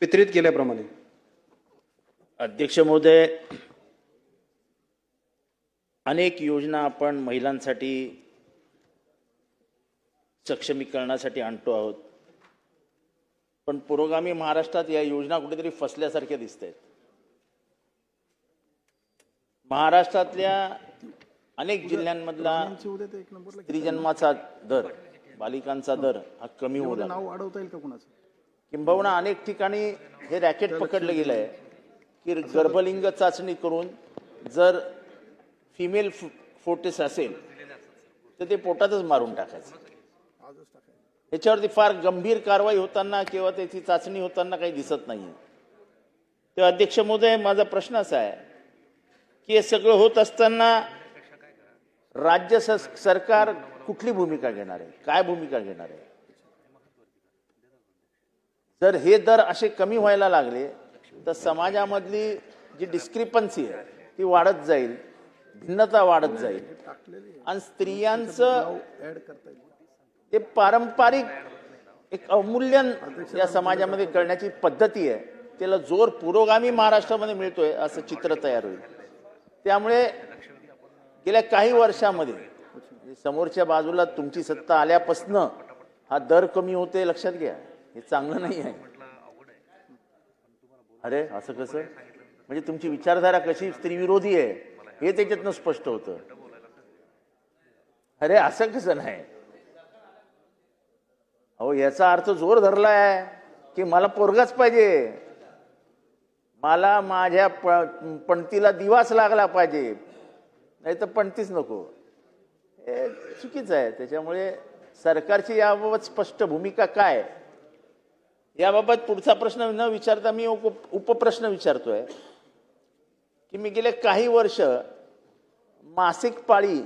वितरित केल्याप्रमाणे. अध्यक्ष महोदय, अनेक योजना आपण महिलांसाठी सक्षमीकरणासाठी आणतो आहोत, पण पुरोगामी महाराष्ट्रात या योजना कुठेतरी फसल्यासारख्या दिसत आहेत. महाराष्ट्रातल्या अनेक जिल्ह्यांमधला स्त्री जन्माचा दर, बालिकांचा दर हा कमी होत आहे. नाव वाढवता येईल का कुणाचं? किंबहुना अनेक ठिकाणी हे रॅकेट पकडलं गेलं आहे की गर्भलिंग चाचणी करून जर फिमेल फोटेस असेल तर ते पोटातच मारून टाकायचं. याच्यावरती फार गंभीर कारवाई होताना किंवा त्याची चाचणी होताना काही दिसत नाही. तेव्हा अध्यक्ष महोदय, माझा प्रश्न असा आहे की हे सगळं होत असताना राज्य सरकार कुठली भूमिका घेणार आहे, काय भूमिका घेणार आहे? जर हे दर असे कमी व्हायला लागले तर समाजामधली जी डिस्क्रिपन्सी आहे ती वाढत जाईल, भिन्नता वाढत जाईल आणि स्त्रियांचं ते पारंपरिक एक अवमूल्यन या समाजामध्ये करण्याची पद्धती आहे त्याला जोर पुरोगामी महाराष्ट्रामध्ये मिळतोय असं चित्र तयार होईल. त्यामुळे गेल्या काही वर्षामध्ये समोरच्या बाजूला तुमची सत्ता आल्यापासनं हा दर कमी होते, लक्षात घ्या. हे चांगलं नाही आहे. अरे असं कसं? म्हणजे तुमची विचारधारा कशी स्त्रीविरोधी आहे हे त्याच्यातनं स्पष्ट होतं. अरे असं कसं नाही? अहो याचा अर्थ जोर धरलाय की मला पोरगाच पाहिजे, मला माझ्या पणतीला दिवाच लागला पाहिजे, नाही तर पणतीच नको. हे चुकीचं आहे. त्याच्यामुळे सरकारची याबाबत स्पष्ट भूमिका काय याबाबत पुढचा प्रश्न न विचारता मी उपप्रश्न विचारतोय की मी गेले काही वर्ष मासिक पाळी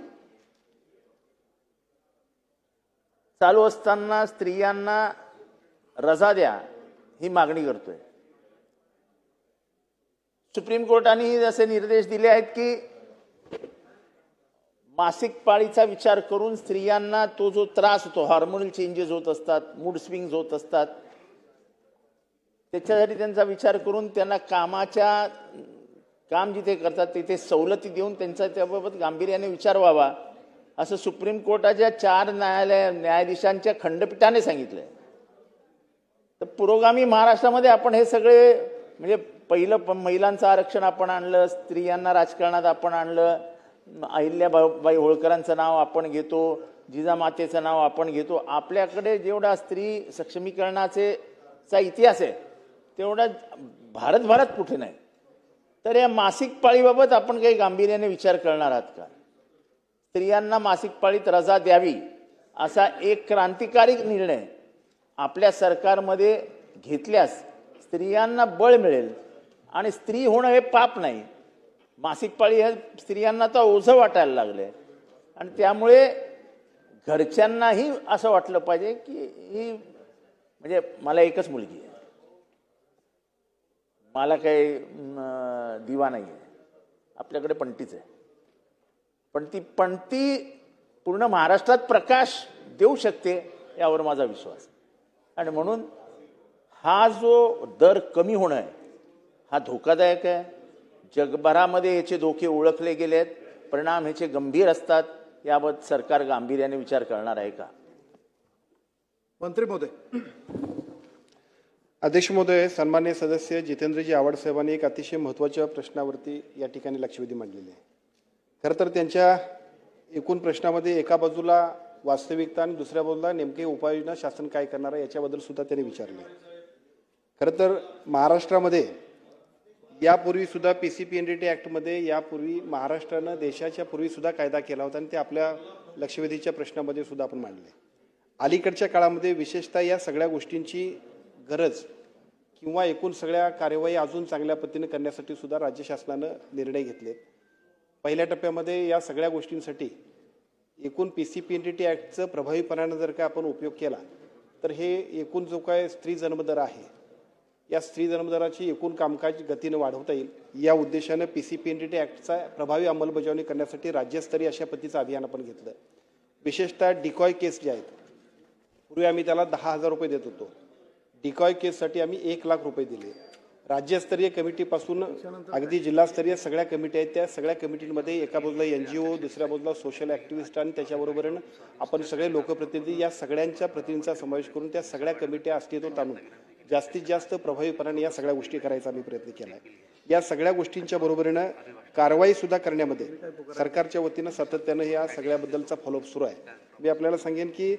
चालू असताना स्त्रियांना रजा द्या ही मागणी करतोय. सुप्रीम कोर्टाने असे निर्देश दिले आहेत की मासिक पाळीचा विचार करून स्त्रियांना तो जो त्रास होतो, हार्मोनल चेंजेस होत असतात, मूड स्विंग्स होत असतात, त्याच्यासाठी त्यांचा विचार करून त्यांना काम जिथे करतात तिथे सवलती देऊन त्यांचा त्याबाबत गांभीर्याने विचार व्हावा असं सुप्रीम कोर्टाच्या 4 न्यायाधीशांच्या खंडपीठाने सांगितलंय. तर पुरोगामी महाराष्ट्रामध्ये आपण हे सगळे म्हणजे पहिलं महिलांचं आरक्षण आपण आणलं, स्त्रियांना राजकारणात आपण आणलं, अहिल्याबाई होळकरांचं नाव आपण घेतो, जिजामातेचं नाव आपण घेतो. आपल्याकडे जेवढा स्त्री सक्षमीकरणाचा इतिहास आहे तेवढा भारतभरात कुठे नाही. तर या मासिक पाळीबाबत आपण काही गांभीर्याने विचार करणार आहात का? स्त्रियांना मासिक पाळीत रजा द्यावी असा एक क्रांतिकारी निर्णय आपल्या सरकारमध्ये घेतल्यास स्त्रियांना बळ मिळेल आणि स्त्री होणं हे पाप नाही. मासिक पाळी हे स्त्रियांना तर ओझं वाटायला लागलंय आणि त्यामुळे घरच्यांनाही असं वाटलं पाहिजे की ही म्हणजे मला एकच मुलगी आहे, मला काही दिवा नाही आहे, आपल्याकडे पणतीच आहे, पण ती पणती पूर्ण महाराष्ट्रात प्रकाश देऊ शकते यावर माझा विश्वास आहे. आणि म्हणून हा जो दर कमी होणं आहे हा धोकादायक आहे. जगभरामध्ये याचे धोके ओळखले गेलेत, परिणाम ह्याचे गंभीर असतात. याबाबत सरकार गांभीर्याने विचार करणार आहे का? मंत्री महोदय. अध्यक्ष महोदय, सन्माननीय सदस्य जितेंद्रजी आवड साहेबांनी एक अतिशय महत्त्वाच्या प्रश्नावरती या ठिकाणी लक्षवेधी मांडलेली आहे. खरं तर त्यांच्या एकूण प्रश्नामध्ये एका बाजूला वास्तविकता आणि दुसऱ्या बाजूला नेमके उपाययोजना शासन काय करणार आहे याच्याबद्दल सुद्धा त्यांनी विचारले. खरं तर महाराष्ट्रामध्ये यापूर्वी सुद्धा PCPNDT ॲक्टमध्ये यापूर्वी महाराष्ट्रानं देशाच्या पूर्वी सुद्धा कायदा केला होता आणि ते आपल्या लक्षवेधीच्या प्रश्नामध्ये सुद्धा आपण मांडले. अलीकडच्या काळामध्ये विशेषतः या सगळ्या गोष्टींची गरज किंवा एकूण सगळ्या कार्यवाही अजून चांगल्या पद्धतीने करण्यासाठी सुद्धा राज्य शासनानं निर्णय घेतले. पहिल्या टप्प्यामध्ये या सगळ्या गोष्टींसाठी एकूण PCPNDT ॲक्टचं प्रभावीपणानं जर का आपण उपयोग केला तर हे एकूण जो काय स्त्री जन्मदर आहे या स्त्री जन्मदराची एकूण कामकाज गतीनं वाढवता येईल या उद्देशानं PCPNDT ॲक्टचा प्रभावी अंमलबजावणी करण्यासाठी राज्यस्तरीय अशा पद्धतीचं अभियान आपण घेतलं. विशेषतः डिकॉय केस जे आहेत, पूर्वी आम्ही त्याला 10,000 रुपये देत होतो. डिकॉय केससाठी आम्ही 1,00,000 रुपये दिले. राज्यस्तरीय कमिटीपासून अगदी जिल्हास्तरीय सगळ्या कमिटी आहेत, त्या सगळ्या कमिटीमध्ये एका बाजूला NGO, दुसऱ्या बाजूला सोशल ॲक्टिव्हिस्ट आणि त्याच्याबरोबर आपण सगळे लोकप्रतिनिधी या सगळ्यांच्या प्रतिनिधींचा समावेश करून त्या सगळ्या कमिट्या अस्तित्वात आणून जास्तीत जास्त प्रभावीपणाने या सगळ्या गोष्टी करायचा आम्ही प्रयत्न केला आहे. या सगळ्या गोष्टींच्या बरोबरीनं कारवाईसुद्धा करण्यामध्ये सरकारच्या वतीनं सातत्यानं या सगळ्याबद्दलचा फॉलोअप सुरू आहे. मी आपल्याला सांगेन की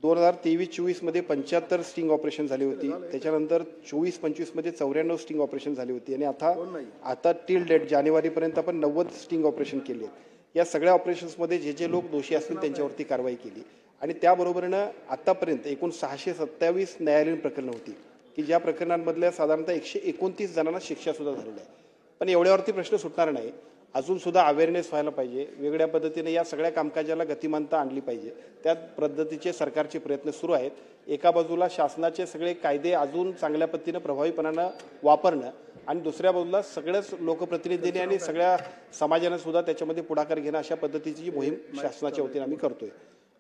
2023-24 मध्ये 75 स्टिंग ऑपरेशन झाली होती, त्याच्यानंतर 24-25 मध्ये 94 स्टिंग ऑपरेशन झाली होती आणि आता टिल डेट जानेवारीपर्यंत आपण 90 स्टिंग ऑपरेशन केली आहेत. या सगळ्या ऑपरेशन्समध्ये जे लोक दोषी असतील त्यांच्यावरती कारवाई केली आणि त्याबरोबरीनं आतापर्यंत एकूण 627 न्यायालयीन प्रकरणं होती की ज्या प्रकरणांमधल्या साधारणतः 129 जणांना शिक्षा सुद्धा झालेली आहे. पण एवढ्यावरती प्रश्न सुटणार नाही, अजून सुद्धा अवेअरनेस व्हायला पाहिजे, वेगळ्या पद्धतीने या सगळ्या कामकाजाला गतिमानता आणली पाहिजे. त्या पद्धतीचे सरकारचे प्रयत्न सुरू आहेत. एका बाजूला शासनाचे सगळे कायदे अजून चांगल्या पद्धतीनं प्रभावीपणानं वापरणं आणि दुसऱ्या बाजूला सगळ्याच लोकप्रतिनिधींनी आणि सगळ्या समाजानं सुद्धा त्याच्यामध्ये पुढाकार घेणं अशा पद्धतीची मोहीम शासनाच्या वतीनं आम्ही करतोय.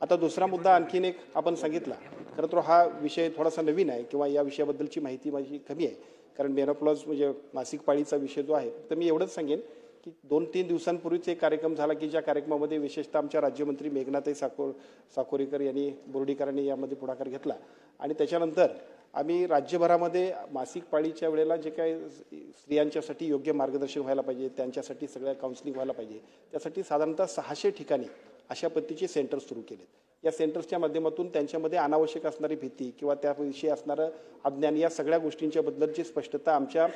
आता दुसरा मुद्दा आणखीन एक आपण सांगितला, खरं तर हा विषय थोडासा नवीन आहे किंवा या विषयाबद्दलची माहिती माझी कमी आहे, कारण मेनोपॉज म्हणजे मासिक पाळीचा विषय जो आहे, तर मी एवढंच सांगेन की 2-3 दिवसांपूर्वीच एक कार्यक्रम झाला की ज्या कार्यक्रमामध्ये विशेषतः आमच्या राज्यमंत्री मेघनाताई साकोरीकर यांनी बोर्डीकरांनी यामध्ये पुढाकार घेतला आणि त्याच्यानंतर आम्ही राज्यभरामध्ये मासिक पाळीच्या वेळेला जे काही स्त्रियांच्यासाठी योग्य मार्गदर्शन व्हायला पाहिजे, त्यांच्यासाठी सगळ्या काउन्सिलिंग व्हायला पाहिजे, त्यासाठी साधारणतः 600 ठिकाणी अशा पद्धतीचे सेंटर्स सुरू केलेत. या सेंटर्सच्या माध्यमातून त्यांच्यामध्ये अनावश्यक असणारी भीती किंवा त्याविषयी असणारं अज्ञान या सगळ्या गोष्टींच्या बद्दलची स्पष्टता आमच्या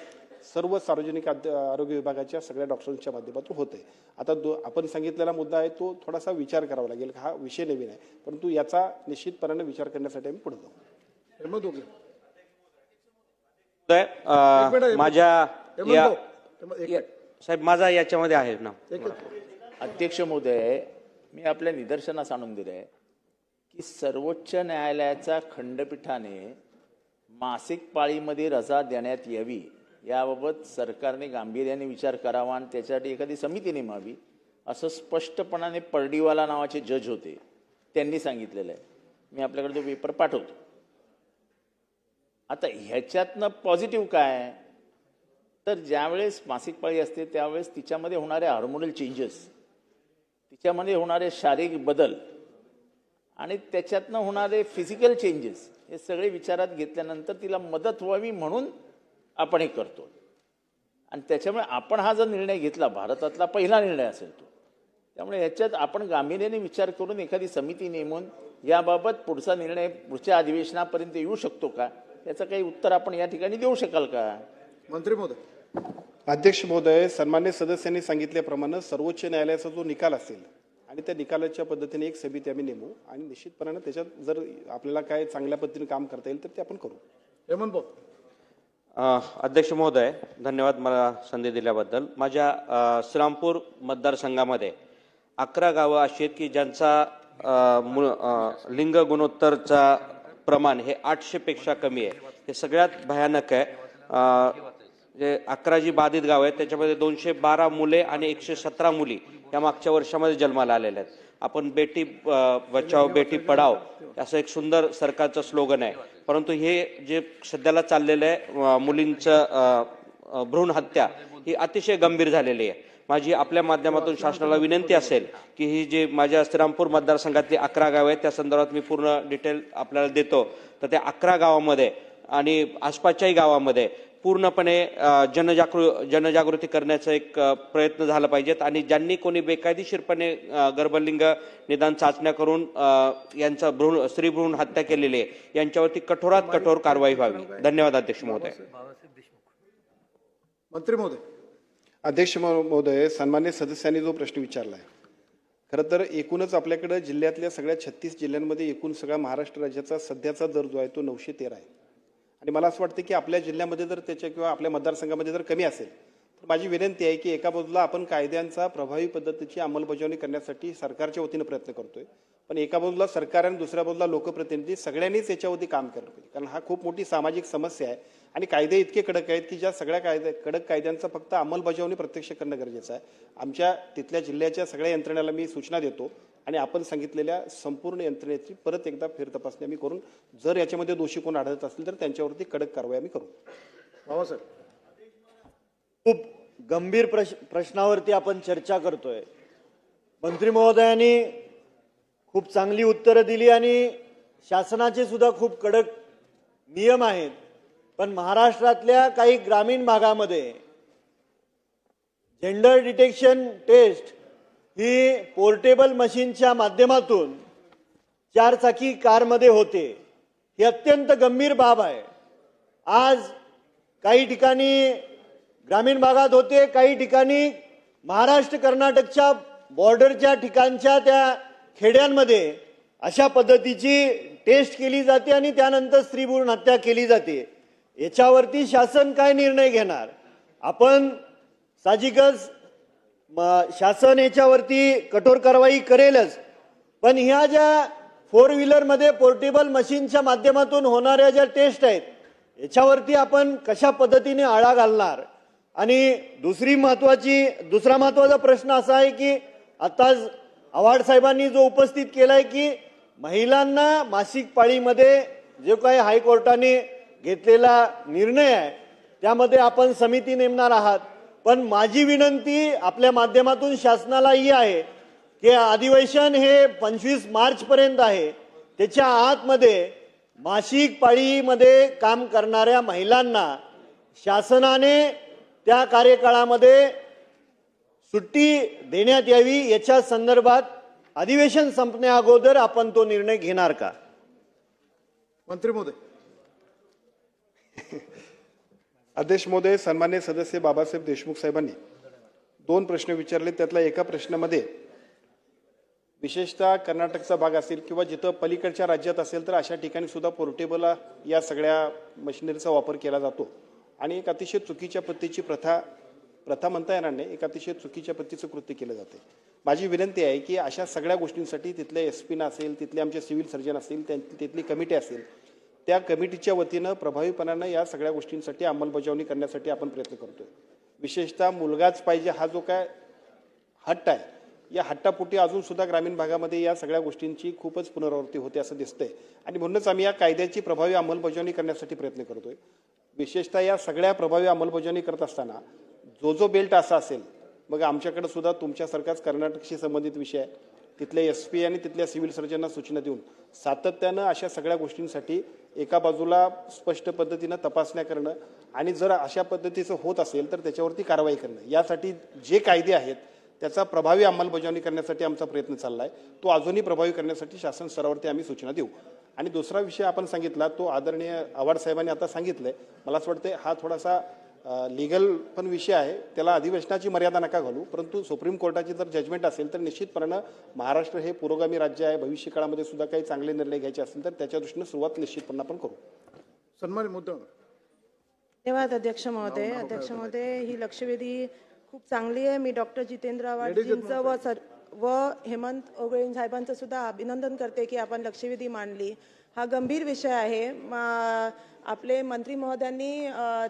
सर्व सार्वजनिक आरोग्य विभागाच्या सगळ्या डॉक्टरांच्या माध्यमातून होते. आता आपण सांगितलेला मुद्दा आहे तो थोडासा विचार करावा लागेल. हा विषय नवीन आहे, परंतु याचा निश्चितपणे विचार करण्यासाठी आम्ही पुढे जाऊ. साहेब माझा याच्यामध्ये आहे ना. अध्यक्ष महोदय, मी आपल्या निदर्शनास आणून दिले की सर्वोच्च न्यायालयाच्या खंडपीठाने मासिक पाळीमध्ये रजा देण्यात यावी याबाबत सरकारने गांभीर्याने विचार करावा आणि त्याच्यासाठी एखादी समिती नेमावी असं स्पष्टपणाने पर्डीवाला नावाचे जज होते, त्यांनी सांगितलेलं आहे. मी आपल्याकडे तो पेपर पाठवतो. आता ह्याच्यातनं पॉझिटिव्ह काय, तर ज्यावेळेस मासिक पाळी असते त्यावेळेस तिच्यामध्ये होणारे हार्मोनल चेंजेस, तिच्यामध्ये होणारे शारीरिक बदल आणि त्याच्यातनं होणारे फिजिकल चेंजेस हे सगळे विचारात घेतल्यानंतर तिला मदत व्हावी म्हणून आपण हे करतो. आणि त्याच्यामुळे आपण हा जर निर्णय घेतला, भारतातला पहिला निर्णय असेल तो, त्यामुळे ह्याच्यात आपण गांभीर्याने विचार करून एखादी समिती नेमून याबाबत पुढचा निर्णय पुढच्या अधिवेशनापर्यंत येऊ शकतो का, याचं काही उत्तर आपण या ठिकाणी देऊ शकाल का? मंत्री महोदय. अध्यक्ष महोदय, सन्मान्य सदस्यांनी सांगितल्याप्रमाणे सर्वोच्च न्यायालयाचा जो निकाल असेल आणि त्या निकालाच्या पद्धतीने एक समिती आम्ही नेमू आणि निश्चितपणाने त्याच्यात जर आपल्याला काय चांगल्या पद्धतीने काम करता येईल तर ते आपण करू. हेमंत भाऊ. अध्यक्ष महोदय, धन्यवाद मला संधी दिल्याबद्दल. माझ्या श्रीरामपूर मतदारसंघामध्ये 11 गावं अशी आहेत की ज्यांचा लिंग गुणोत्तरचा प्रमाण हे 800 पेक्षा कमी आहे. हे सगळ्यात भयानक आहे. जे 11 जी बाधित गाव आहेत त्याच्यामध्ये 212 मुले आणि 117 मुली या मागच्या वर्षामध्ये जन्माला आलेल्या आहेत. आपण बेटी बचाव बेटी पढाव असं एक सुंदर सरकारचं स्लोगन आहे, परंतु हे जे सध्याला चाललेलं आहे मुलींचं भ्रूण हत्या ही अतिशय गंभीर झालेली आहे. माझी आपल्या माध्यमातून शासनाला विनंती असेल की ही जी माझ्या श्रीरामपूर मतदारसंघातली 11 गाव आहेत त्या संदर्भात मी पूर्ण डिटेल आपल्याला देतो. तर त्या 11 गावामध्ये आणि आसपासच्याही गावामध्ये पूर्णपणे जनजागृती करण्याचा एक प्रयत्न झाला पाहिजेत आणि ज्यांनी कोणी बेकायदेशीरपणे गर्भलिंग निदान चाचण्या करून यांचा स्त्री भ्रूण हत्या केलेली आहे यांच्यावरती कठोरात कठोर कारवाई व्हावी. धन्यवाद अध्यक्ष महोदय. मंत्री महोदय. अध्यक्ष महोदय, सन्मान्य सदस्यांनी जो प्रश्न विचारला आहे, खरं तर एकूणच आपल्याकडे जिल्ह्यातल्या सगळ्या 36 जिल्ह्यांमध्ये एकूण सगळा महाराष्ट्र राज्याचा सध्याचा दर जो आहे तो 913 आहे आणि मला असं वाटतं की आपल्या जिल्ह्यामध्ये जर त्याच्या किंवा आपल्या मतदारसंघामध्ये जर कमी असेल तर माझी विनंती आहे की एका बाजूला आपण कायद्यांचा प्रभावी पद्धतीची अंमलबजावणी करण्यासाठी सरकारच्या वतीनं प्रयत्न करतोय, पण एका बाजूला सरकार आणि दुसऱ्या बाजूला लोकप्रतिनिधी सगळ्यांनीच याच्यावरती काम केलं पाहिजे, कारण हा खूप मोठी सामाजिक समस्या आहे आणि कायदे इतके कडक आहेत की ज्या सगळ्या कडक कायद्यांचा फक्त अंमलबजावणी प्रत्यक्ष करणं गरजेचं आहे. आमच्या तिथल्या जिल्ह्याच्या सगळ्या यंत्रणेला मी सूचना देतो आणि आपण सांगितलेल्या संपूर्ण यंत्रणेची परत एकदा फेरतपासणी आम्ही करून जर याच्यामध्ये दोषी कोण आढळत असतील तर त्यांच्यावरती कडक कारवाई आम्ही करू. बाबासाहेब. खूप गंभीर प्रश्नावरती आपण चर्चा करतोय. मंत्री महोदयांनी खूप चांगली उत्तरं दिली आणि शासनाचे सुद्धा खूप कडक नियम आहेत. पण महाराष्ट्रातल्या काही ग्रामीण भागामध्ये जेंडर डिटेक्शन टेस्ट ही पोर्टेबल मशीनच्या माध्यमातून चारचाकी कारमध्ये होते. ही अत्यंत गंभीर बाब आहे. आज काही ठिकाणी ग्रामीण भागात होते, काही ठिकाणी महाराष्ट्र कर्नाटकच्या बॉर्डरच्या ठिकाणच्या त्या खेड्यांमध्ये अशा पद्धतीची टेस्ट केली जाते आणि त्यानंतर स्त्रीभ्रूण हत्या केली जाते. याच्यावरती शासन काय निर्णय घेणार? आपण साहजिकच शासन याच्यावरती कठोर कारवाई करेलच. पण ह्या ज्या 4 व्हीलरमध्ये पोर्टेबल मशीनच्या माध्यमातून होणाऱ्या ज्या टेस्ट आहेत याच्यावरती आपण कशा पद्धतीने आळा घालणार? आणि दुसरा महत्वाचा प्रश्न असा आहे की आताच आव्हाड साहेबांनी जो उपस्थित केलाय की महिलांना मासिक पाळीमध्ये जो काही हायकोर्टाने घेतलेला निर्णय आहे त्यामध्ये आपण समिती नेमणार आहात. पण माझी विनंती आपल्या माध्यमातून शासनाला ही आहे की अधिवेशन हे 25 मार्च पर्यंत आहे. त्याच्या आतमध्ये मासिक पाळीमध्ये काम करणाऱ्या महिलांना शासनाने त्या कार्यकाळामध्ये सुट्टी देण्यात यावी. याच्या संदर्भात अधिवेशन संपण्या अगोदर आपण तो निर्णय घेणार का? मंत्री महोदय. अध्यक्ष महोदय, सन्मान्य सदस्य बाबासाहेब देशमुख साहेबांनी 2 प्रश्न विचारले. त्यातला एका प्रश्नामध्ये विशेषतः कर्नाटकचा भाग असेल किंवा जिथं पलीकडच्या राज्यात असेल तर अशा ठिकाणी सुद्धा पोर्टेबल या सगळ्या मशिनरीचा वापर केला जातो आणि एक अतिशय चुकीच्या पद्धतीची प्रथा म्हणता येणार नाही, एक अतिशय चुकीच्या पद्धतीचं कृत्य केलं जाते. माझी विनंती आहे की अशा सगळ्या गोष्टींसाठी तिथले SP असेल, तिथले आमचे सिव्हिल सर्जन असतील, तिथली कमिटी असेल, त्या कमिटीच्या वतीनं प्रभावीपणानं या सगळ्या गोष्टींसाठी अंमलबजावणी करण्यासाठी आपण प्रयत्न करतोय. विशेषतः मुलगाच पाहिजे हा जो काय हट्ट आहे, या हट्टापोटी अजून सुद्धा ग्रामीण भागामध्ये या सगळ्या गोष्टींची खूपच पुनरावृत्ती होते असं दिसतंय आणि म्हणूनच आम्ही या कायद्याची प्रभावी अंमलबजावणी करण्यासाठी प्रयत्न करतोय. विशेषतः या सगळ्या प्रभावी अंमलबजावणी करत असताना जो बेल्ट असा असेल, मग आमच्याकडे सुद्धा तुमच्यासारखाच कर्नाटकशी संबंधित विषय आहे, तिथले SP आणि तिथल्या सिव्हिल सर्जनना सूचना देऊन सातत्यानं अशा सगळ्या गोष्टींसाठी एका बाजूला स्पष्ट पद्धतीनं तपासण्या करणं आणि जर अशा पद्धतीचं होत असेल तर त्याच्यावरती कारवाई करणं, यासाठी जे कायदे आहेत त्याचा प्रभावी अंमलबजावणी करण्यासाठी आमचा प्रयत्न चालला आहे. तो अजूनही प्रभावी करण्यासाठी शासन स्तरावरती आम्ही सूचना देऊ. आणि दुसरा विषय आपण सांगितला तो आदरणीय आव्हाड साहेबांनी आता सांगितलंय, मला असं वाटतं हा थोडासा लिगल पण विषय आहे, त्याला अधिवेशनाची मर्यादा नका घालू, परंतु सुप्रीम कोर्टाची जर जजमेंट असेल तर निश्चितपणे महाराष्ट्र हे पुरोगामी राज्य आहे, भविष्य काळामध्ये सुद्धा काही चांगले निर्णय घ्यायचे असतील तर त्याच्या दृष्टीने सुरुवात निश्चितपणे आपण करू. सन्मान्य मुद्दा. धन्यवाद अध्यक्ष महोदय. अध्यक्ष महोदय, ही लक्षवेधी खूप चांगली आहे. मी डॉक्टर जितेंद्र आव्हाडजींचं व हेमंत ओगळे साहेबांचं सुद्धा अभिनंदन करते की आपण लक्षवेधी मांडली. हा गंभीर विषय आहे. आपले मंत्री महोदयांनी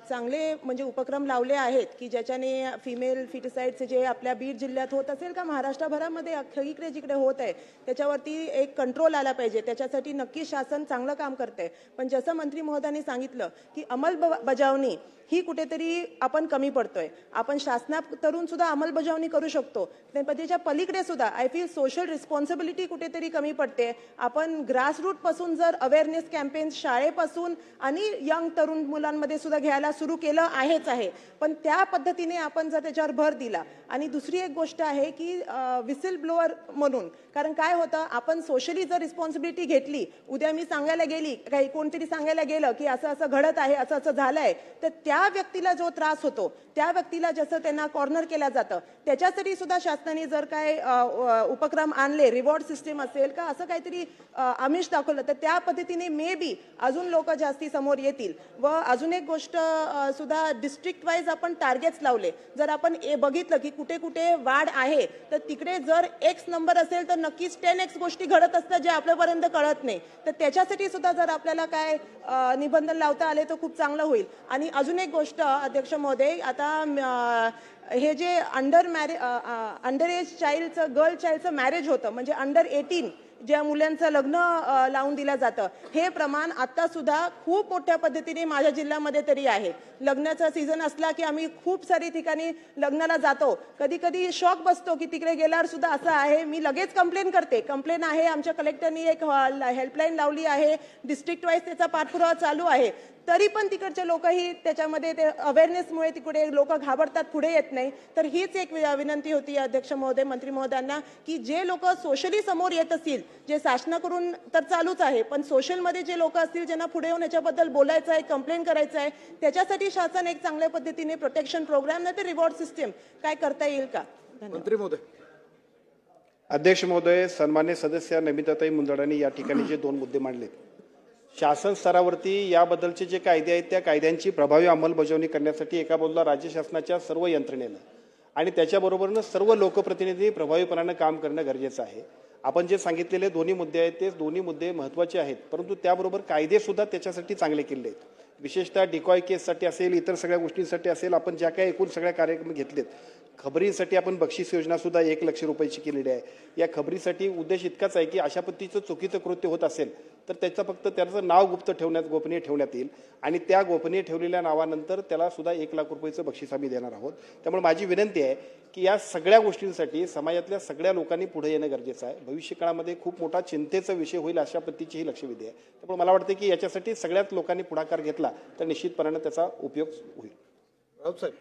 चांगले म्हणजे उपक्रम लावले आहेत की ज्याच्याने फिमेल फिटिसाइड्स जे आपल्या बीड जिल्ह्यात होत असेल का महाराष्ट्रभरामध्ये सगळीकडे जिकडे होत आहे त्याच्यावरती एक कंट्रोल आला पाहिजे. त्याच्यासाठी नक्की शासन चांगलं काम करते. पण जसं मंत्री महोदयांनी सांगितलं की अंमलबजावणी ही कुठेतरी आपण कमी पडतोय. आपण शासनातून सुद्धा अंमलबजावणी करू शकतो, पण त्याच्या पलीकडे सुद्धा आय फील सोशल रिस्पॉन्सिबिलिटी कुठेतरी कमी पडते. आपण ग्रासरूट पासून जर अवेअरनेस कॅम्पेन शाळेपासून आणि यंग तरुण मुलांमध्ये सुद्धा घ्यायला सुरू केलं आहे, पण त्या पद्धतीने आपण जर त्याच्यावर भर दिला. आणि दुसरी एक गोष्ट आहे की विसिल ब्लोअर म्हणून, कारण काय होतं आपण सोशली जर रिस्पॉन्सिबिलिटी घेतली, उद्या मी सांगायला गेली, काही कोणतरी सांगायला गेलं की असं असं घडत आहे, असं असं झालंय, तर त्या व्यक्तीला जो त्रास होतो त्या व्यक्तीला जसं त्यांना कॉर्नर केलं जातं त्याच्यासाठी सुद्धा शासनाने जर काय उपक्रम आणले, रिवॉर्ड सिस्टीम असेल का असं काहीतरी आमिष दाखवलं तर त्या पद्धतीने मे बी अजून लोक जास्ती समोर समोर येतील. व अजून एक गोष्ट सुद्धा डिस्ट्रिक्ट वाईज आपण टार्गेट्स लावले. जर आपण बघितलं की कुठे कुठे वाढ आहे तर तिकडे जर एक्स नंबर असेल तर नक्कीच 10x गोष्टी घडत असतात जे आपल्यापर्यंत कळत नाही. तर त्याच्यासाठी सुद्धा जर आपल्याला काय निबंधन लावता आले तर खूप चांगलं होईल. आणि अजून एक गोष्ट अध्यक्ष महोदय, आता हे जे अंडर एज चाइल्डचं गर्ल चाइल्डचं मॅरेज होतं म्हणजे अंडर 18 ज्या मुलांचं लग्न लावून दिलं जातं हे प्रमाण आता सुद्धा खूप मोठ्या पद्धतीने माझ्या जिल्ह्यामध्ये तरी आहे. लग्नाचा सीझन असला की आम्ही खूप सारी ठिकाणी लग्नाला जातो. कधी कधी शॉक बसतो की तिकडे गेल्यावर सुद्धा असं आहे. मी लगेच कंप्लेन करते. कंप्लेन आहे, आमच्या कलेक्टरनी एक हेल्पलाईन लावली आहे. डिस्ट्रिक्ट वाईज त्याचा पाठपुरावा चालू आहे. तरी पण तिकडचे लोकही त्याच्यामध्ये ते अवेअरनेसमुळे तिकडे लोक घाबरतात, पुढे येत नाही. तर हीच एक विनंती होती अध्यक्ष महोदय, मंत्री महोदयांना की जे लोक सोशली समोर येत असतील, जे शासनाकडून तर चालूच आहे पण सोशलमध्ये जे लोक असतील ज्यांना पुढे येऊन याच्याबद्दल बोलायचं आहे, कंप्लेन करायचं आहे, त्याच्यासाठी शासन एक चांगल्या पद्धतीने प्रोटेक्शन प्रोग्राम नाही तर रिवॉर्ड सिस्टीम काय करता येईल का? मंत्री महोदय. अध्यक्ष महोदय, सन्मान्य सदस्य नमिताताई मुंदडांनी या ठिकाणी जे 2 मुद्दे मांडलेत, शासन स्तरावरती याबद्दलचे जे कायदे आहेत त्या कायद्यांची प्रभावी अंमलबजावणी करण्यासाठी एका बाजूला राज्य शासनाच्या सर्व यंत्रणेनं आणि त्याच्याबरोबरनं सर्व लोकप्रतिनिधी प्रभावीपणानं काम करणं गरजेचं आहे. आपण जे सांगितलेले दोन्ही मुद्दे आहेत ते दोन्ही मुद्दे महत्त्वाचे आहेत, परंतु त्याबरोबर कायदेसुद्धा त्याच्यासाठी चांगले केले आहेत. विशेषतः डिकॉय केससाठी असेल, इतर सगळ्या गोष्टींसाठी असेल, आपण ज्या काही एकूण सगळ्या कार्यक्रम घेतलेत, खबरीसाठी आपण बक्षीस योजना सुद्धा 1 लाख रुपयाची केलेली आहे. या खबरीसाठी उद्देश इतकाच आहे की अशा पद्धतीचं चुकीचं कृत्य होत असेल तर त्याचं नाव गोपनीय ठेवण्यात येईल आणि त्या गोपनीय ठेवलेल्या नावानंतर त्याला सुद्धा 1 लाख रुपयाचं बक्षीस आम्ही देणार आहोत. त्यामुळे माझी विनंती आहे की या सगळ्या गोष्टींसाठी समाजातल्या सगळ्या लोकांनी पुढे येणं गरजेचं आहे. भविष्य काळामध्ये खूप मोठा चिंतेचा विषय होईल अशा पद्धतीची ही लक्षवेधी आहे. त्यामुळे मला वाटतं की याच्यासाठी सगळ्याच लोकांनी पुढाकार घेतला तर निश्चितपणाने त्याचा उपयोग होईल. राऊत साहेब.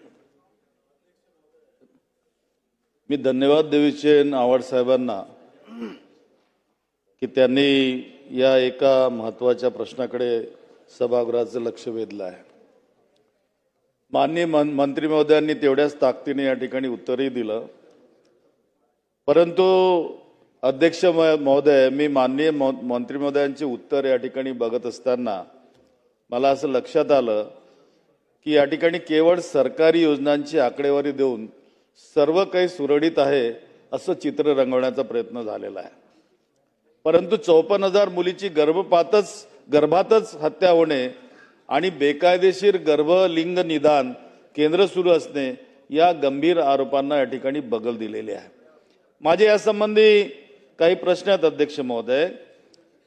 मी धन्यवाद देऊ इच्छेन आव्हाड साहेबांना की त्यांनी या एका महत्त्वाच्या प्रश्नाकडे सभागृहाचं लक्ष वेधलं आहे. माननीय मंत्री महोदयांनी तेवढ्याच ताकदीने या ठिकाणी उत्तरही दिलं. परंतु अध्यक्ष महोदय, मी माननीय मंत्री महोदयांचे उत्तर या ठिकाणी बघत असताना मला असं लक्षात आलं की या ठिकाणी केवळ सरकारी योजनांची आकडेवारी देऊन सर्व काही सुरळीत आहे असं चित्र रंगवण्याचा प्रयत्न झालेला आहे. परंतु 54,000 मुलीची गर्भातच हत्या होणे आणि बेकायदेशीर गर्भलिंग निदान केंद्र सुरू असणे या गंभीर आरोपांना या ठिकाणी बगल दिलेली आहे. माझे यासंबंधी काही प्रश्न आहेत अध्यक्ष महोदय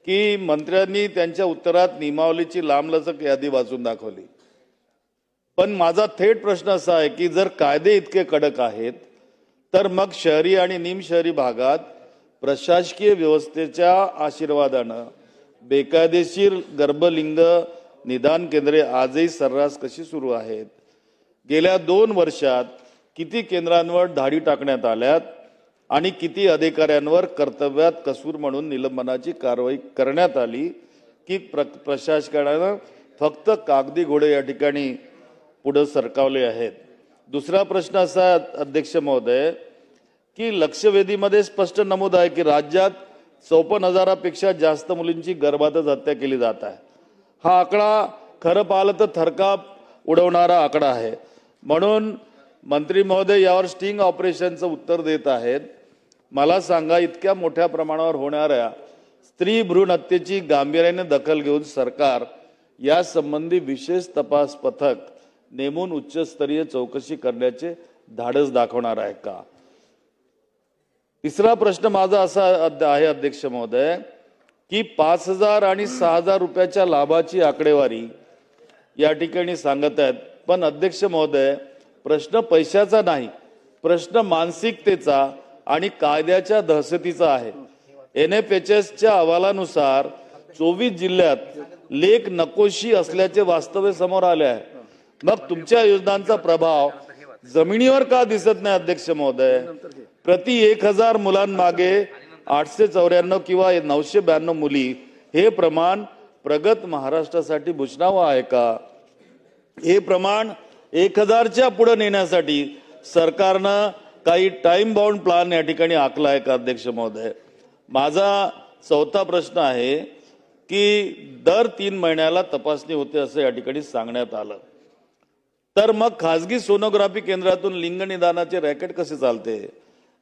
की मंत्र्यांनी त्यांच्या उत्तरात नियमावलीची लांबलचक यादी वाचून दाखवली. पण माझा थेट प्रश्न असा आहे की जर कायदे इतके कडक आहेत तर मग शहरी आणि निमशहरी भागात प्रशासकीय व्यवस्थेच्या आशीर्वादानं बेकायदेशीर गर्भलिंग निदान केंद्रे आजही सर्रास कशी सुरू आहेत? गेल्या 2 वर्षात किती केंद्रांवर धाडी टाकण्यात आल्यात आणि किती अधिकाऱ्यांवर कर्तव्यात कसूर म्हणून निलंबनाची कारवाई करण्यात आली की प्रशासकानं फक्त कागदी घोडे या ठिकाणी पुढे सरकावले आहेत? दुसरा प्रश्न असा अध्यक्ष महोदय की लक्षवेधीमध्ये स्पष्ट नमूद आहे की राज्यात 54,000पेक्षा जास्त मुलींची गर्भातच हत्या केली जात आहे. हा आकडा खरं पाहिलं तर थरकाप उडवणारा आकडा आहे. म्हणून मंत्री महोदय यावर स्टिंग ऑपरेशनचं उत्तर देत आहेत. मला सांगा, इतक्या मोठ्या प्रमाणावर होणाऱ्या स्त्री भ्रूण हत्येची गांभीर्याने दखल घेऊन सरकार या संबंधी विशेष तपास पथक नेमून उच्चस्तरीय चौकशी करण्याचे धाडस दाखवणार आहे का? तिसरा प्रश्न माझा असा आहे अध्यक्ष महोदय की 5,000 आणि 6,000 रुपयाच्या लाभाची आकडेवारी या ठिकाणी सांगत आहेत. पण अध्यक्ष महोदय, प्रश्न पैशाचा नाही, प्रश्न मानसिकतेचा आणि कायद्याच्या दहशतीचा आहे. NFHSच्या अहवालानुसार 24 जिल्ह्यात लेख नकोशी असल्याचे वास्तव्य समोर आले आहे. मग तुमच्या योजनांचा प्रभाव जमिनीवर का दिसत नाही अध्यक्ष महोदय? प्रति 1,000 मुलांमागे 894 किंवा 992 मुली हे प्रमाण प्रगत महाराष्ट्रासाठी भूषणावं आहे का? हे प्रमाण 1,000च्या पुढे नेण्यासाठी सरकारनं काही टाइम बाउंड प्लान या ठिकाणी आखला आहे का अध्यक्ष महोदय? माझा चौथा प्रश्न आहे की दर 3 महिन्याला तपासणी होते असं या ठिकाणी सांगण्यात आलं. तर मग खाजगी सोनोग्राफी केंद्रातून लिंग निदानाचे रॅकेट कसे चालते?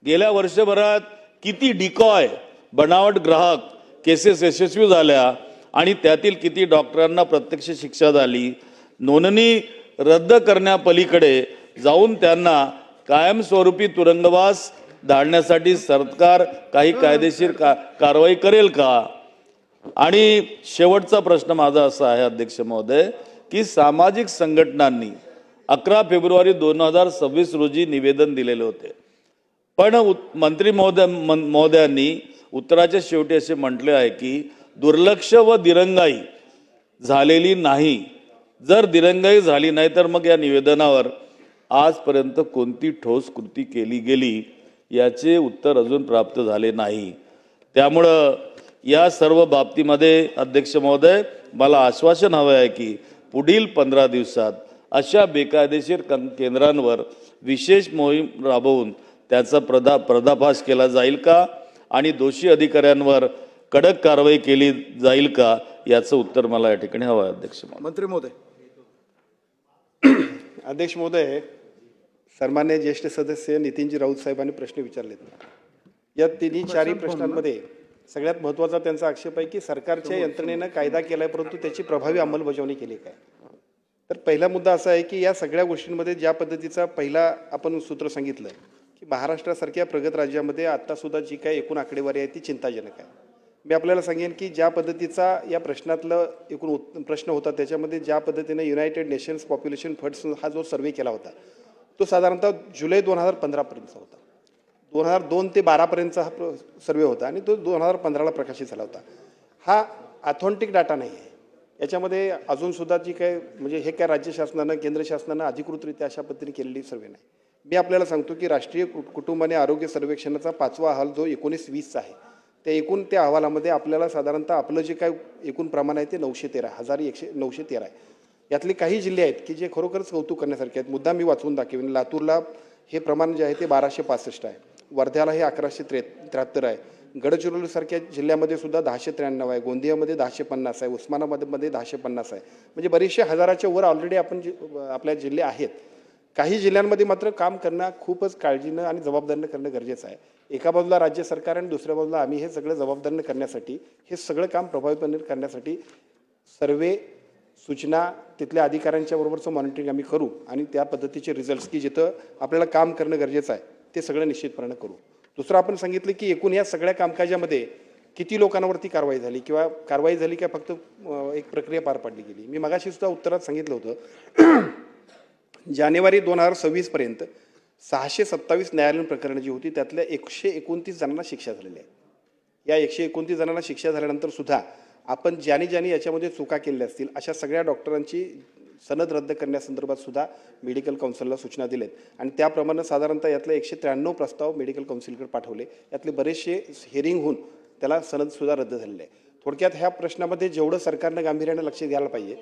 गेल्या वर्षभरात किती डिकॉय बनावट ग्राहक केसेस यशस्वी झाल्या आणि त्यातील किती डॉक्टरांना प्रत्यक्ष शिक्षा झाली? नोंदणी रद्द करण्यापलीकडे जाऊन त्यांना कायमस्वरूपी तुरुंगवास धाडण्यासाठी सरकार काही कायदेशीर कारवाई करेल का? आणि शेवटचा प्रश्न माझा असा आहे अध्यक्ष महोदय, की सामाजिक संघटनांनी 11 फेब्रुवारी 2026 रोजी निवेदन दिलेले होते, पण मंत्री महोदयांनी उत्तराच्या शेवटी असे म्हटले आहे की दुर्लक्ष व दिरंगाई झालेली नाही. जर दिरंगाई झाली नाही तर मग या निवेदनावर आजपर्यंत कोणती ठोस कृती केली गेली याचे उत्तर अजून प्राप्त झाले नाही. त्यामुळं या सर्व बाबतीमध्ये अध्यक्ष महोदय मला आश्वासन हवं आहे की पुढील 15 दिवसात अशा बेकायदेशीर केंद्रांवर विशेष मोहीम राबवून त्याचा पर्दाफाश केला जाईल का आणि दोषी अधिकाऱ्यांवर कडक कारवाई केली जाईल का याचं उत्तर मला या ठिकाणी हवं आहे अध्यक्ष महोदय. मंत्री महोदय. अध्यक्ष महोदय, सन्मान्य ज्येष्ठ सदस्य नितीनजी राऊत साहेबांनी प्रश्न विचारलेत. या तिन्ही चारही प्रश्नांमध्ये सगळ्यात महत्त्वाचा त्यांचा आक्षेप आहे की सरकारच्या यंत्रणेनं कायदा केलाय परंतु त्याची प्रभावी अंमलबजावणी केली काय. तर पहिला मुद्दा असा आहे की या सगळ्या गोष्टींमध्ये ज्या पद्धतीचा पहिला आपण सूत्र सांगितलं की महाराष्ट्रासारख्या प्रगत राज्यामध्ये आत्तासुद्धा जी काही एकूण आकडेवारी आहे ती चिंताजनक आहे. मी आपल्याला सांगेन की ज्या पद्धतीचा या प्रश्नातलं एकूण प्रश्न होता त्याच्यामध्ये ज्या पद्धतीने युनायटेड नेशन्स पॉप्युलेशन फंड्स हा जो सर्वे केला होता तो साधारणतः जुलै 2015पर्यंतचा होता. 2002 ते 12पर्यंतचा हा सर्वे होता आणि तो 2015ला प्रकाशित झाला होता. हा ऑथेंटिक डाटा नाही आहे. याच्यामध्ये अजूनसुद्धा जी काय म्हणजे हे काय राज्य शासनानं केंद्र शासनानं अधिकृतरित्या अशा पद्धतीने केलेली सर्वे नाही. मी आपल्याला सांगतो की राष्ट्रीय कुटुंब आणि आरोग्य सर्वेक्षणाचा 5वा अहवाल जो 1920चा आहे त्या अहवालामध्ये आपल्याला साधारणतः आपलं जे काय एकूण प्रमाण आहे ते 913 आहे. यातले काही जिल्हे आहेत की जे खरोखरच कौतुक करण्यासारखे आहेत. मुद्दा मी वाचून दाखवेन. लातूरला हे प्रमाण जे आहे ते 1265 आहे, वर्ध्याला हे 1173 आहे, गडचिरोलीसारख्या जिल्ह्यामध्ये सुद्धा 1093 आहे, गोंदियामध्ये 1050 आहे, उस्मानाबादमध्ये 1050 आहे. म्हणजे बरेचसे हजाराच्या वर ऑलरेडी आपण आपल्या जिल्हे आहेत. काही जिल्ह्यांमध्ये मात्र काम करणं खूपच काळजीनं आणि जबाबदारीनं करणं गरजेचं आहे. एका बाजूला राज्य सरकार आणि दुसऱ्या बाजूला आम्ही हे सगळं जबाबदारीनं करण्यासाठी हे सगळं काम प्रभावीपणे करण्यासाठी सर्वे सूचना तिथल्या अधिकाऱ्यांच्या बरोबरचं मॉनिटरिंग आम्ही करू आणि त्या पद्धतीचे रिझल्ट्स की जिथं आपल्याला काम करणं गरजेचं आहे ते सगळं निश्चितपणे करू. दुसरं आपण सांगितलं की एकूण या सगळ्या कामकाजामध्ये किती लोकांवरती कारवाई झाली किंवा कारवाई झाली का फक्त एक प्रक्रिया पार पाडली गेली. मी मगाशी सुद्धा उत्तरात सांगितलं होतं जानेवारी 2026 पर्यंत 627 न्यायालयीन प्रकरणं जी होती त्यातल्या 129 जणांना शिक्षा झालेली आहे. या 129 जणांना शिक्षा झाल्यानंतर सुद्धा आपण ज्यांनी याच्यामध्ये चुका केलेल्या असतील अशा सगळ्या डॉक्टरांची सनद रद्द करण्यासंदर्भात सुद्धा मेडिकल काउन्सिलला सूचना दिलेत आणि त्याप्रमाणे साधारणतः यातले 193 प्रस्ताव मेडिकल काउन्सिलकडे पाठवले. यातले बरेचसे हिअरिंग होऊन त्याला सनदसुद्धा रद्द झालेले आहे. थोडक्यात ह्या प्रश्नामध्ये जेवढं सरकारनं गांभीर्यानं लक्ष द्यायला पाहिजे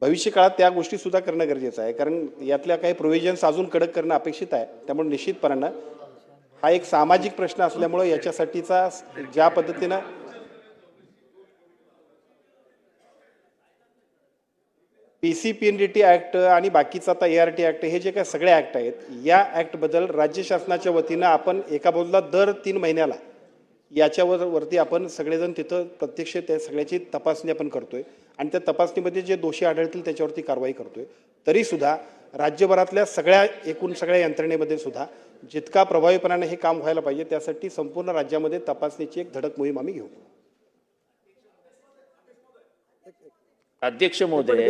भविष्य काळात त्या गोष्टी सुद्धा करणं गरजेचं आहे. कारण यातल्या काही प्रोव्हिजन्स अजून कडक करणं अपेक्षित आहे. त्यामुळे निश्चितपणानं हा एक सामाजिक प्रश्न असल्यामुळे याच्यासाठीचा ज्या पद्धतीनं PCPNDT ऍक्ट आणि बाकीचा आता ART ऍक्ट हे जे काही सगळे ऍक्ट आहेत या ऍक्टबद्दल राज्य शासनाच्या वतीनं आपण एका बाजूला दर 3 महिन्याला याच्यावरती आपण सगळेजण तिथं प्रत्यक्ष त्या सगळ्याची तपासणी आपण करतोय आणि त्या तपासणीमध्ये जे दोषी आढळतील त्याच्यावरती कारवाई करतोय. तरीसुद्धा राज्यभरातल्या एकूण सगळ्या यंत्रणेमध्ये सुद्धा जितका प्रभावीपणाने हे काम व्हायला पाहिजे त्यासाठी संपूर्ण राज्यामध्ये तपासणीची एक धडक मोहीम आम्ही घेऊ. अध्यक्ष महोदय,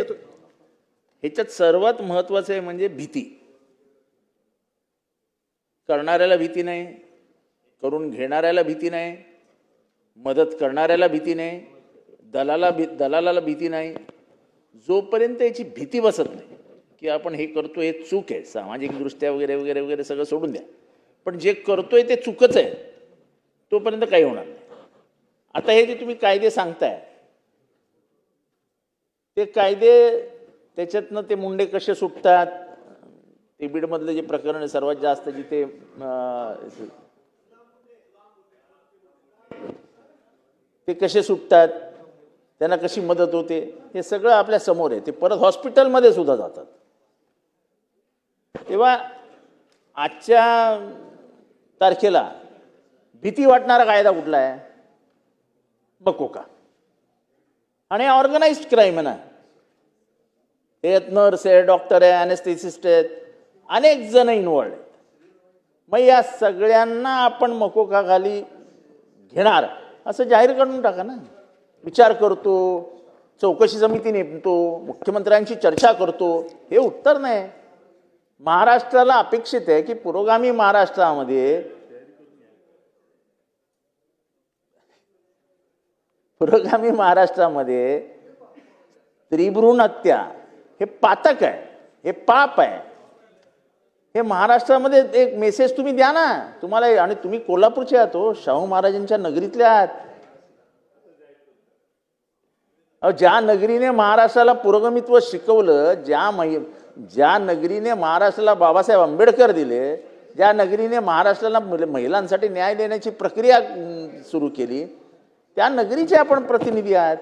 ह्याच्यात सर्वात महत्वाचं आहे म्हणजे भीती. करणाऱ्याला भीती नाही, करून घेणाऱ्याला भीती नाही, मदत करणाऱ्याला भीती नाही, दलालाला भीती नाही. जोपर्यंत याची भीती बसत नाही की आपण हे करतोय हे चूक आहे सामाजिकदृष्ट्या वगैरे वगैरे वगैरे सगळं सोडून द्या, पण जे करतोय ते चुकच आहे तोपर्यंत काही होणार नाही. आता हे जे तुम्ही कायदे सांगताय ते कायदे त्याच्यातनं ते मुंडे कसे सुटतात, ते बीडमधलं जे प्रकरण आहे सर्वात जास्त जिथे ते कसे सुटतात, त्यांना कशी मदत होते, हे सगळं आपल्या समोर आहे. ते परत हॉस्पिटलमध्ये सुद्धा जातात. तेव्हा आजच्या तारखेला भीती वाटणारा कायदा कुठला आहे? मकोका. आणि ऑर्गनाइज्ड क्राईम आहे ना. त्यात नर्स आहे, डॉक्टर आहे, अनेस्थेसिस्ट आहेत, अनेक जण इन्व्हॉल्ड आहेत. मग या सगळ्यांना आपण मकोका खाली घेणार असं जाहीर करून टाका ना. विचार करतो, चौकशी समिती नेमतो, मुख्यमंत्र्यांशी चर्चा करतो, हे उत्तर नाही. महाराष्ट्राला अपेक्षित आहे की पुरोगामी महाराष्ट्रामध्ये स्त्रीभ्रूण हत्या हे पातक आहे, हे पाप आहे. हे महाराष्ट्रामध्ये एक मेसेज तुम्ही द्या ना. तुम्हाला, आणि तुम्ही कोल्हापूरचे आहात हो, शाहू महाराजांच्या नगरीतल्या आहात. ज्या नगरीने महाराष्ट्राला पुरोगमित्व शिकवलं, ज्या नगरीने महाराष्ट्राला बाबासाहेब आंबेडकर दिले, ज्या नगरीने महाराष्ट्राला महिलांसाठी न्याय देण्याची प्रक्रिया सुरू केली, त्या नगरीचे आपण प्रतिनिधी आहात.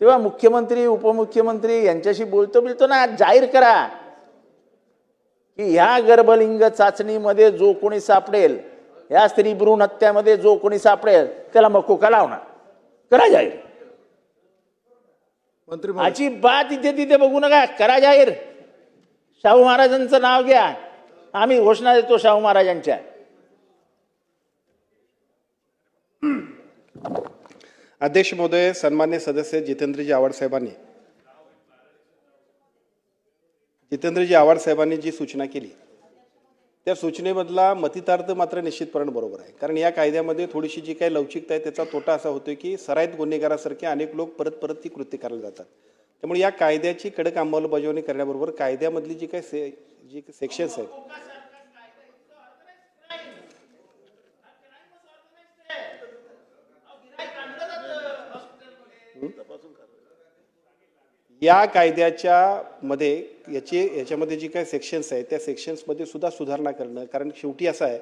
तेव्हा मुख्यमंत्री, उपमुख्यमंत्री यांच्याशी बोलतो ना, जाहीर करा की ह्या गर्भलिंग चाचणीमध्ये जो कोणी सापडेल, ह्या स्त्री भ्रूण हत्यामध्ये जो कोणी सापडेल, त्याला मकोका लावणार. करा जाहीर. मंत्री महोदय, अजिबात इथे तिथे बघू नका, करा जाहीर. शाहू महाराजांचं नाव घ्या, आम्ही घोषणा देतो शाहू महाराजांच्या. अध्यक्ष महोदय, सन्मान्य सदस्य जितेंद्रजी आव्हाड साहेबांनी जी सूचना केली त्या सूचनेमधला मतितार्थ मात्र निश्चितपणे बरोबर आहे. कारण या कायद्यामध्ये थोडीशी जी काही लवचिकता आहे त्याचा तोटा असा होतो की सराईत गुन्हेगारासारखे अनेक लोक परत परत ती कृत्य करायला जातात. त्यामुळे या कायद्याची कडक अंमलबजावणी करण्याबरोबर कायद्यामधली जी काही सेक्शन्स आहेत या कायद्याच्या मध्ये याच्यामध्ये जी काही सेक्शन्स आहेत त्या सेक्शन्समध्ये सुद्धा सुधारणा करणं. कारण शेवटी असं आहे,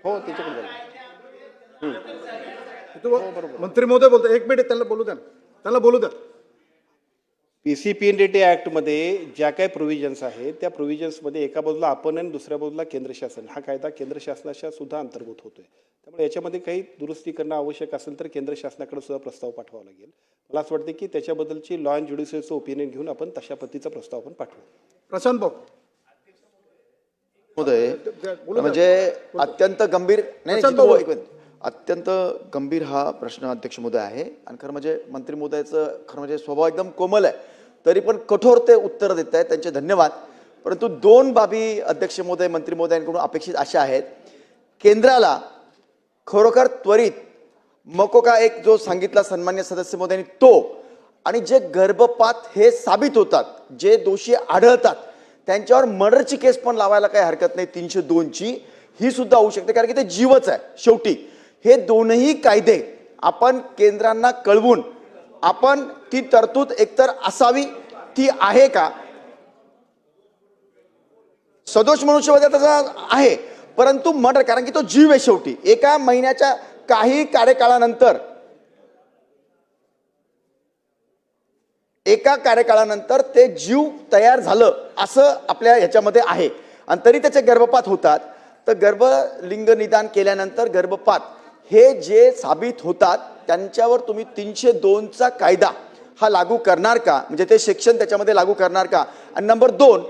हो त्याच्याकडे मंत्री महोदय बोलतो. एक मिनिट त्यांना बोलू द्या. PCPNDT ॲक्टमध्ये ज्या काही प्रोव्हिजन्स आहेत त्या प्रोव्हिजन्समध्ये एका बाजूला आपण आणि दुसऱ्या बाजूला केंद्र शासन, हा कायदा केंद्र शासनाच्या सुद्धा अंतर्गत होतोय. त्यामुळे याच्यामध्ये काही दुरुस्ती करणं आवश्यक असेल तर केंद्र शासनाकडे सुद्धा प्रस्ताव पाठवावा लागेल. मला असं वाटतं की त्याच्याबद्दलची लॉ अँड ज्युडिशियलचं ओपिनियन घेऊन आपण तशा पद्धतीचा प्रस्ताव आपण पाठवू. प्रशांत भाऊ महोदय, म्हणजे अत्यंत गंभीर अत्यंत गंभीर हा प्रश्न अध्यक्ष महोदय आहे. आणि खरं म्हणजे मंत्री महोदयाचं खरं म्हणजे स्वभाव एकदम कोमल आहे, तरी पण कठोर ते उत्तर देत आहेत, त्यांचे धन्यवाद. परंतु दोन बाबी अध्यक्ष महोदय, मंत्री महोदयांकडून अपेक्षित अशा आहेत. केंद्राला खरोखर त्वरित मकोका एक जो सांगितला सन्मान्य सदस्य महोदयांनी तो, आणि जे गर्भपात हे साबित होतात, जे दोषी आढळतात त्यांच्यावर मर्डरची केस पण लावायला काही हरकत नाही. 302ची ही सुद्धा होऊ शकते, कारण की ते जीवच आहे शेवटी. हे दोनही कायदे आपण केंद्रांना कळवून आपण ती तरतूद एकतर असावी, ती आहे का? सदोष मनुष्यवधाचा आहे, परंतु मर्डर, कारण की तो जीव आहे शेवटी. एका महिन्याच्या काही कार्यकाळानंतर ते जीव तयार झालं असं आपल्या ह्याच्यामध्ये आहे. आणि तरी त्याचे गर्भपात होतात. तर गर्भलिंग निदान केल्यानंतर गर्भपात हे जे साबित होतात त्यांच्यावर तुम्ही 302चा कायदा हा लागू करणार का? म्हणजे ते सेक्शन त्याच्यामध्ये लागू करणार का? आणि नंबर 2,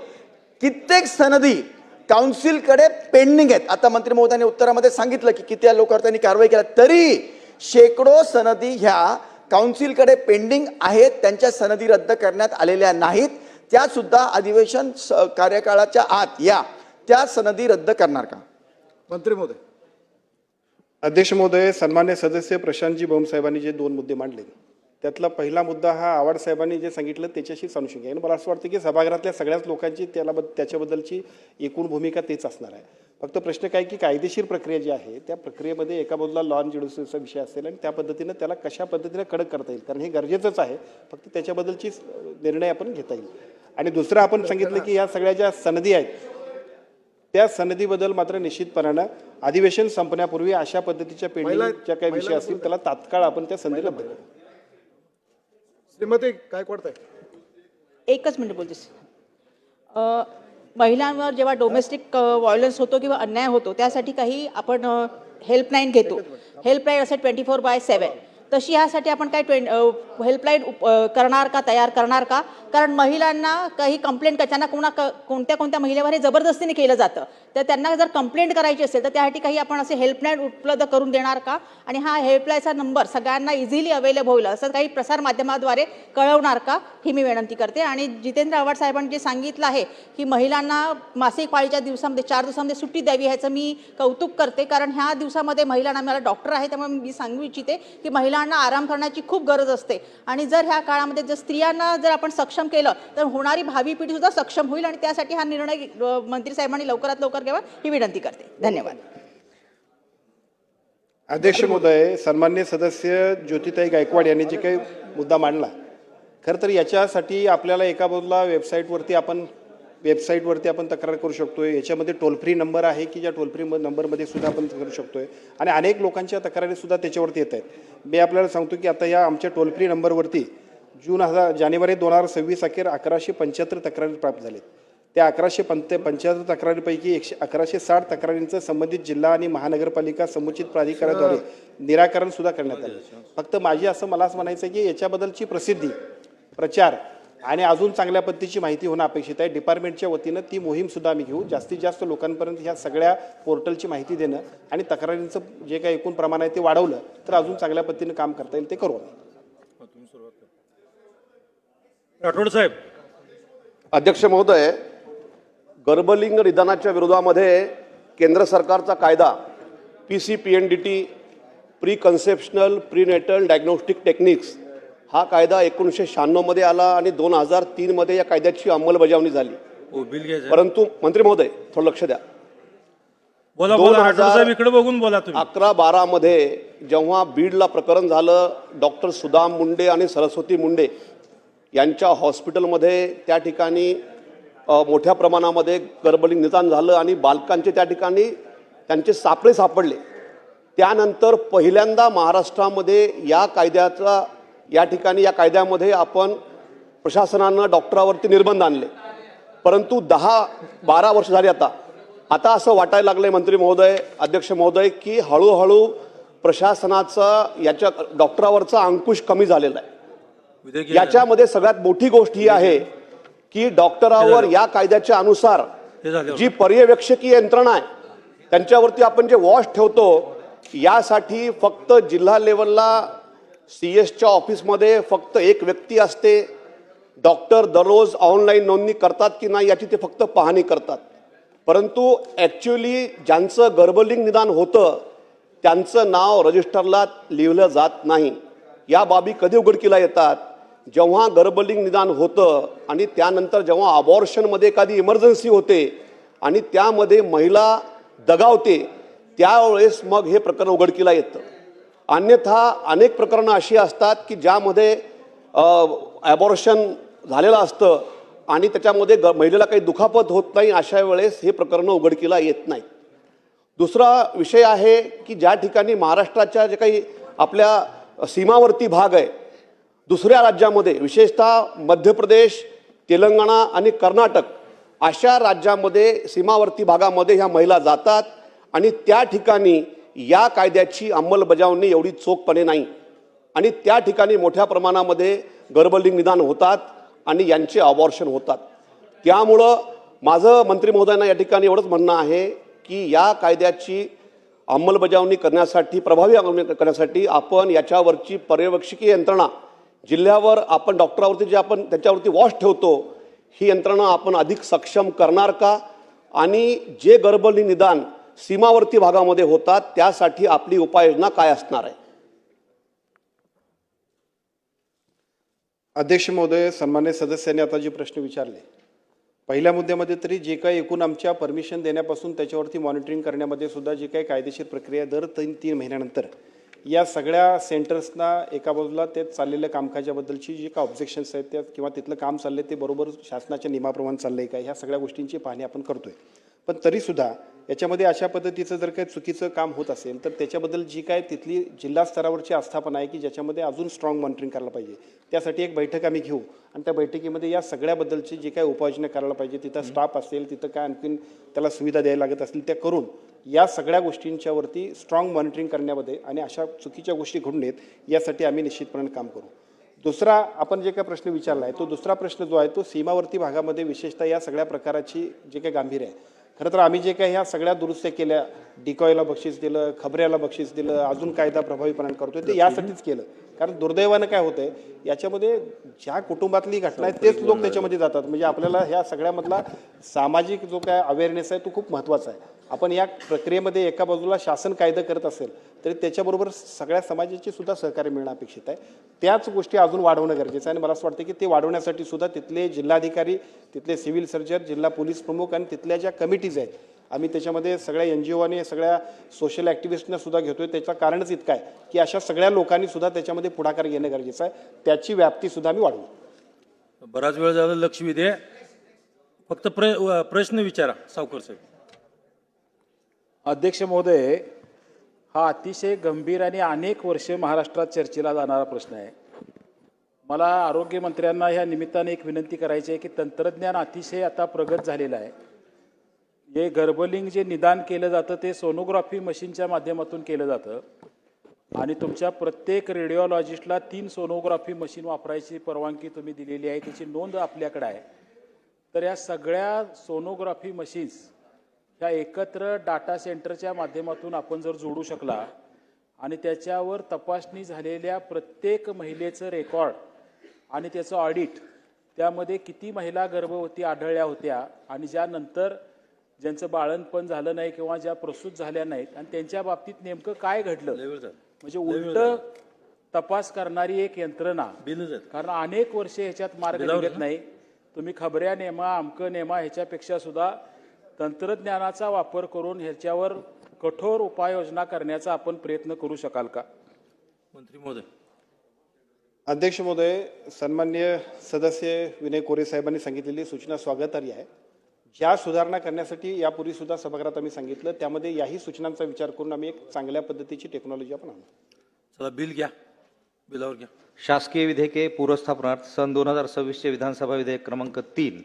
कित्येक सनदी काउन्सिलकडे पेंडिंग आहेत. आता मंत्री महोदयांनी उत्तरामध्ये सांगितलं की किती लोकांवर त्यांनी कारवाई केली, तरी शेकडो सनदी ह्या काउन्सिलकडे पेंडिंग आहेत. त्यांच्या सनदी रद्द करण्यात आलेल्या नाहीत. त्या सुद्धा अधिवेशन कार्यकाळाच्या आत त्या सनदी रद्द करणार का? मंत्री महोदय. अध्यक्ष महोदय, सन्मान्य सदस्य प्रशांतजी बंब साहेबांनी जे 2 मुद्दे मांडले त्यातला पहिला मुद्दा हा आव्हाड साहेबांनी जे सांगितलं त्याच्याशीच अनुषंग आहे. मला असं वाटतं की सभागृहातल्या सगळ्याच लोकांची त्याच्याबद्दलची एकूण भूमिका तेच असणार आहे. फक्त प्रश्न काय की कायदेशीर प्रक्रिया जी आहे त्या प्रक्रियेमध्ये एका बाजूला लॉ अँड ज्युडिशियलचा विषय असेल आणि त्या पद्धतीनं त्याला कशा पद्धतीने कडक करता येईल, कारण हे गरजेचंच आहे. फक्त त्याच्याबद्दलची निर्णय आपण घेता येईल. आणि दुसरं आपण सांगितलं की या सगळ्या ज्या सनदी आहेत त्या सनदीबद्दल मात्र निश्चितपणानं अधिवेशन संपण्यापूर्वी अशा पद्धतीच्या पेंडिंगच्या काही विषय असतील त्याला तात्काळ आपण त्या संधीला बदलू. श्रीमती गायकवाड ताई. एकच मिनिट बोलतेस. महिलांवर जेव्हा डोमेस्टिक व्हायलन्स होतो किंवा अन्याय होतो त्यासाठी काही आपण हेल्पलाईन घेतो. हेल्पलाईन असेल 24/7 तशी ह्यासाठी आपण काय हेल्पलाईन करणार का, तयार करणार का? कारण महिलांना काही कंप्लेंट त्यांना कोणत्या महिलेवर हे जबरदस्तीने केलं जातं, तर त्यांना जर कंप्लेंट करायची असेल तर त्यासाठी काही आपण असे हेल्पलाईन उपलब्ध करून देणार का? आणि हा हेल्पलाईनचा नंबर सगळ्यांना इझिली अवेलेबल होईल असं काही प्रसारमाध्यमाद्वारे कळवणार का, ही मी विनंती करते. आणि जितेंद्र आव्हाड साहेबांनी जे सांगितलं आहे की महिलांना मासिक पाळीच्या दिवसामध्ये 4 दिवसामध्ये सुट्टी द्यावी, ह्याचं मी कौतुक करते. कारण ह्या दिवसामध्ये महिलांना, मला डॉक्टर आहे त्यामुळे मी सांगू इच्छिते की महिलांना आराम करण्याची खूप गरज असते. आणि जर ह्या काळामध्ये जर स्त्रियांना जर आपण सक्षम केलं तर होणारी भावी पिढी सुद्धा सक्षम होईल. आणि त्यासाठी हा निर्णय मंत्री साहेबांनी लवकरात लवकर घ्यावा ही विनंती करते. धन्यवाद. अध्यक्ष महोदय, सन्मान्य सदस्य ज्योतिताई गायकवाड यांनी जे काही मुद्दा मांडला, खरं तर याच्यासाठी आपल्याला एका बाजूला वेबसाईटवरती आपण तक्रार करू शकतोय. याच्यामध्ये टोल फ्री नंबर आहे की ज्या टोल फ्री नंबरमध्ये सुद्धा आपण करू शकतोय. आणि अनेक लोकांच्या तक्रारी सुद्धा त्याच्यावरती येत आहेत. मी आपल्याला सांगतो की आता या आमच्या टोल फ्री नंबरवरती जानेवारी 2026 अखेर 1175 तक्रारी प्राप्त झालेत. त्या 1175 तक्रारीपैकी 1160 तक्रारींचं संबंधित जिल्हा आणि महानगरपालिका समुचित प्राधिकरणाद्वारे निराकरण सुद्धा करण्यात आलं. फक्त मला असं म्हणायचं आहे की याच्याबद्दलची प्रसिद्धी, प्रचार आणि अजून चांगल्या पद्धतीची माहिती होणं अपेक्षित आहे. डिपार्टमेंटच्या वतीनं ती मोहीम सुद्धा आम्ही घेऊ. जास्तीत जास्त लोकांपर्यंत ह्या सगळ्या पोर्टलची माहिती देणं आणि तक्रारींचं जे काही एकूण प्रमाण आहे ते वाढवलं तर अजून चांगल्या पद्धतीनं काम करता येईल, ते करू. राठोड साहेब. अध्यक्ष महोदय, गर्भलिंग निदानाच्या विरोधामध्ये केंद्र सरकारचा कायदा PCPNDT, pre conceptional prenatal diagnostic techniques, हा कायदा 1996 मध्ये आला आणि 2003 मध्ये या कायद्याची अंमलबजावणी झाली. परंतु मंत्री महोदय थोडं लक्ष द्या. 2011-12 मध्ये जेव्हा बीडला प्रकरण झालं, डॉक्टर सुदाम मुंडे आणि सरस्वती मुंडे यांच्या हॉस्पिटलमध्ये त्या ठिकाणी मोठ्या प्रमाणामध्ये गर्भलिंग निदान झालं आणि बालकांचे त्या ठिकाणी त्यांचे सापळे सापडले. त्यानंतर पहिल्यांदा महाराष्ट्रामध्ये या कायद्यामध्ये आपण प्रशासनानं डॉक्टरावरती निर्बंध आणले. परंतु 10-12 वर्ष झाली आता असं वाटायला लागलंय मंत्री महोदय, अध्यक्ष महोदय, की हळूहळू प्रशासनाचा याच्या डॉक्टरावरचा अंकुश कमी झालेला आहे. याच्यामध्ये सगळ्यात मोठी गोष्ट ही आहे की डॉक्टरावर या कायद्याच्या अनुसार जी पर्यवेक्षकीय यंत्रणा आहे त्यांच्यावरती आपण जे वॉच ठेवतो, यासाठी फक्त जिल्हा लेवलला CS ऑफिसमध्ये फक्त एक व्यक्ती असते. डॉक्टर दररोज ऑनलाईन नोंदणी करतात की नाही याची ते फक्त पाहणी करतात. परंतु ॲक्च्युली ज्यांचं गर्भलिंग निदान होतं त्यांचं नाव रजिस्टरला लिहिलं जात नाही. या बाबी कधी उघडकीला येतात? जेव्हा गर्भलिंग निदान होतं आणि त्यानंतर जेव्हा अबॉर्शनमध्ये एखादी इमर्जन्सी होते आणि त्यामध्ये महिला दगावते, त्यावेळेस मग हे प्रकरण उघडकीला येतं. अन्यथा अनेक प्रकरणं अशी असतात की ज्यामध्ये ॲबॉर्शन झालेलं असतं आणि त्याच्यामध्ये महिलेला काही दुखापत होत नाही, अशा वेळेस हे प्रकरणं उघडकीला येत नाही. दुसरा विषय आहे की ज्या ठिकाणी महाराष्ट्राच्या जे काही आपल्या सीमावर्ती भाग आहे, दुसऱ्या राज्यामध्ये विशेषतः मध्य प्रदेश, तेलंगणा आणि कर्नाटक अशा राज्यामध्ये सीमावर्ती भागामध्ये ह्या महिला जातात आणि त्या ठिकाणी या कायद्याची अंमलबजावणी एवढी चोखपणे नाही आणि त्या ठिकाणी मोठ्या प्रमाणामध्ये गर्भलिंग निदान होतात आणि यांचे अबॉर्शन होतात. त्यामुळं माझं मंत्री महोदयांना या ठिकाणी एवढंच म्हणणं आहे की या कायद्याची अंमलबजावणी करण्यासाठी, प्रभावी अंमलबजावणी करण्यासाठी आपण याच्यावरची पर्यवेक्षकीय यंत्रणा जिल्ह्यावर आपण डॉक्टरावरती जे आपण त्याच्यावरती वॉच ठेवतो, ही यंत्रणा आपण अधिक सक्षम करणार का? आणि जे गर्भलिंग निदान सीमावर्ती भागामध्ये होतात त्यासाठी आपली उपाययोजना काय असणार आहे? अध्यक्ष महोदय, सन्मान्य सदस्यांनी आता जे प्रश्न विचारले, पहिल्या मुद्द्यामध्ये तरी जे काही एकूण आमच्या परमिशन देण्यापासून त्याच्यावरती मॉनिटरिंग करण्यामध्ये सुद्धा जी काही कायदेशीर प्रक्रिया दर 3 महिन्यानंतर या सगळ्या सेंटर्सना एका बाजूला ते चाललेल्या कामकाजाबद्दलची जी काही ऑब्जेक्शन्स आहेत त्या किंवा तिथलं काम चाललं ते बरोबर शासनाच्या नियमाप्रमाणे चाललं आहे का, ह्या सगळ्या गोष्टींची पाहणी आपण करतोय. पण तरीसुद्धा याच्यामध्ये अशा पद्धतीचं जर काही चुकीचं काम होत असेल तर त्याच्याबद्दल जी काय तिथली जिल्हा स्तरावरची आस्थापना आहे की ज्याच्यामध्ये अजून स्ट्रॉंग मॉनिटरिंग करायला पाहिजे, त्यासाठी एक बैठक आम्ही घेऊ आणि त्या बैठकीमध्ये या सगळ्याबद्दलची जी काय उपाययोजना करायला पाहिजे, तिथं स्टाफ असेल, तिथं काय आणखीन त्याला सुविधा द्यायला लागत असतील त्या करून या सगळ्या गोष्टींच्यावरती स्ट्रॉंग मॉनिटरिंग करण्यामध्ये आणि अशा चुकीच्या गोष्टी घडू नयेत यासाठी आम्ही निश्चितपणे काम करू. दुसरा आपण जे काही प्रश्न विचारला आहे तो दुसरा प्रश्न जो आहे तो सीमावर्ती भागामध्ये विशेषतः या सगळ्या प्रकाराची जे काही गांभीर्य आहे, खरं तर आम्ही जे काही ह्या सगळ्या दुरुस्त्या केल्या, डिकॉयला बक्षीस दिलं, खबऱ्याला बक्षीस दिलं, अजून कायदा प्रभावीपणे करतोय ते यासाठीच केलं. कारण दुर्दैवानं काय होतंय याच्यामध्ये ज्या कुटुंबातली घटना आहे तेच लोक त्याच्यामध्ये जातात. म्हणजे आपल्याला ह्या सगळ्यामधला सामाजिक जो काय अवेअरनेस आहे तो खूप महत्त्वाचा आहे. आपण या प्रक्रियेमध्ये एका बाजूला शासन कायदा करत असेल तरी त्याच्याबरोबर सगळ्या समाजाची सुद्धा सहकार्य मिळणं अपेक्षित आहे. त्याच गोष्टी अजून वाढवणं गरजेचं आहे आणि मला असं वाटतं की ते वाढवण्यासाठी सुद्धा तिथले जिल्हाधिकारी, तिथले सिव्हिल सर्जन, जिल्हा पोलीस प्रमुख आणि तिथल्या ज्या कमिटीज आहेत आम्ही त्याच्यामध्ये सगळ्या NGO आणि सगळ्या सोशल ॲक्टिव्हिस्टना सुद्धा घेतोय. त्याचं कारणच इतकं आहे की अशा सगळ्या लोकांनी सुद्धा त्याच्यामध्ये पुढाकार घेणं गरजेचं आहे. त्याची व्याप्ती सुद्धा आम्ही वाढवू. बराच वेळ झाला लक्षवेधी आहे. फक्त प्रश्न विचारा सावकर साहेब. अध्यक्ष महोदय, हा अतिशय गंभीर आणि अनेक वर्षे महाराष्ट्रात चर्चेला जाणारा प्रश्न आहे. मला आरोग्यमंत्र्यांना ह्या निमित्ताने एक विनंती करायची आहे की तंत्रज्ञान अतिशय आता प्रगत झालेलं आहे. हे गर्भलिंग जे निदान केलं जातं ते सोनोग्राफी मशीनच्या माध्यमातून केलं जातं आणि तुमच्या प्रत्येक रेडिओलॉजिस्टला 3 सोनोग्राफी मशीन वापरायची परवानगी तुम्ही दिलेली आहे, त्याची नोंद आपल्याकडे आहे. तर या सगळ्या सोनोग्राफी मशीन्स ह्या एकत्र डाटा सेंटरच्या माध्यमातून आपण जर जोडू शकला आणि त्याच्यावर तपासणी झालेल्या प्रत्येक महिलेचं रेकॉर्ड आणि त्याचं ऑडिट, त्यामध्ये किती महिला गर्भवती आढळल्या होत्या आणि ज्यानंतर ज्यांचं बाळंतपण झालं नाही किंवा ज्या प्रसूत झाल्या नाहीत आणि त्यांच्या बाबतीत नेमकं काय घडलं, म्हणजे उलट तपास करणारी एक यंत्रणा. कारण अनेक वर्षे ह्याच्यात मार्ग निघत नाही. तुम्ही खबऱ्या नेमा, अमकं नेमा ह्याच्यापेक्षा सुद्धा तंत्रज्ञानाचा वापर करून ह्याच्यावर कठोर उपाययोजना करण्याचा आपण प्रयत्न करू शकाल का? मंत्री महोदय. अध्यक्ष महोदय, सन्माननीय सदस्य विनय कोरे साहेबांनी सांगितलेली सूचना स्वागतार्ह आहे. ज्या सुधारणा करण्यासाठी यापूर्वी सुद्धा सभागृहात आम्ही सांगितलं त्यामध्ये याही सूचनांचा विचार करून आम्ही एक चांगल्या पद्धतीची टेक्नॉलॉजी आपण आणू. चला बिल घ्या, बिलावर घ्या. शासकीय विधेयके पूर्वस्थापनार्थ सन 2026 चे विधानसभा विधेयक क्रमांक 3